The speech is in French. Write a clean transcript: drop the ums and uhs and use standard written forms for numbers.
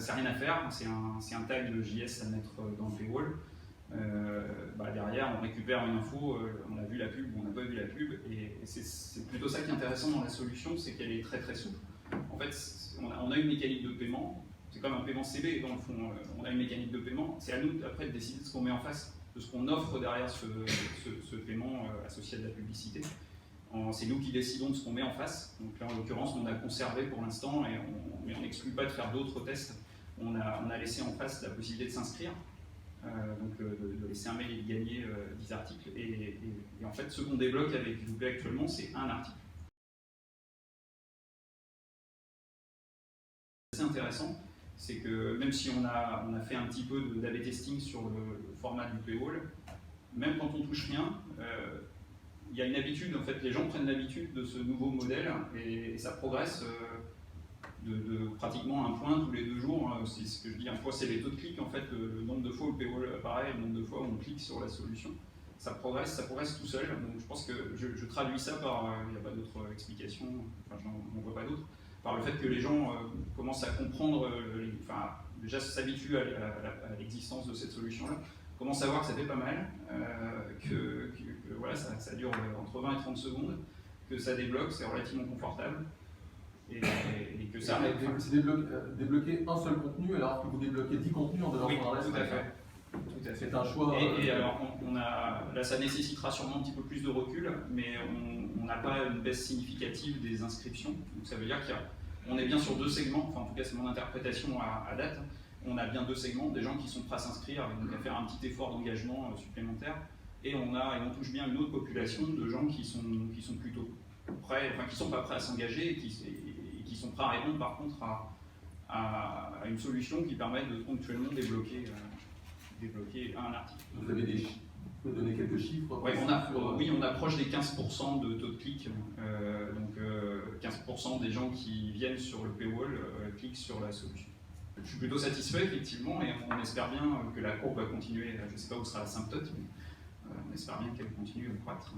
c'est rien à faire, c'est un tag de JS à mettre dans le paywall. Derrière, on récupère une info, on a vu la pub ou on n'a pas vu la pub, et c'est plutôt ça qui est intéressant dans la solution, c'est qu'elle est très très souple. En fait, on a une mécanique de paiement, c'est comme un paiement CB, dans le fond, on a une mécanique de paiement, c'est à nous après de décider de ce qu'on met en face, de ce qu'on offre derrière ce paiement associé à de la publicité. C'est nous qui décidons de ce qu'on met en face. Donc là, en l'occurrence, on a conservé pour l'instant, mais on n'exclut pas de faire d'autres tests. On a laissé en face la possibilité de s'inscrire, de laisser un mail et de gagner 10 articles. Et en fait, ce qu'on débloque avec Youplay actuellement, c'est un article. C'est intéressant, c'est que même si on a fait un petit peu d'AB testing sur le format du paywall, même quand on touche rien, il y a une habitude, en fait, les gens prennent l'habitude de ce nouveau modèle et ça progresse de pratiquement un point tous les 2 jours. C'est ce que je dis, un fois c'est les taux de clics, en fait, le nombre de fois où le paywall apparaît, le nombre de fois où on clique sur la solution. Ça progresse tout seul. Donc je pense que je traduis ça par, il n'y a pas d'autre explication, enfin j'en vois pas d'autre, par le fait que les gens commencent à comprendre, déjà s'habituent à l'existence de cette solution-là, commencent à voir que ça fait pas mal, que voilà, ça dure entre 20 et 30 secondes, que ça débloque, c'est relativement confortable, et que ça... C'est débloquer un seul contenu alors que vous débloquez 10 contenus en devant oui, un reste. Tout à fait. C'est un choix. Et alors, là, ça nécessitera sûrement un petit peu plus de recul, mais on n'a pas une baisse significative des inscriptions. Donc ça veut dire qu'on est bien sur 2 segments, enfin en tout cas c'est mon interprétation à date. On a bien 2 segments, des gens qui sont prêts à s'inscrire et donc à faire un petit effort d'engagement supplémentaire. Et on touche bien une autre population de gens qui sont plutôt prêts, enfin qui ne sont pas prêts à s'engager et qui sont prêts à répondre par contre à une solution qui permet de ponctuellement débloquer un article. Vous avez des chiffres? Vous pouvez donner quelques chiffres? Ouais, on approche des 15% de taux de clic. Donc 15% des gens qui viennent sur le paywall cliquent sur la solution. Je suis plutôt satisfait effectivement et on espère bien que la courbe va continuer. Je ne sais pas où sera la symptote, mais on espère bien qu'elle continue à croître.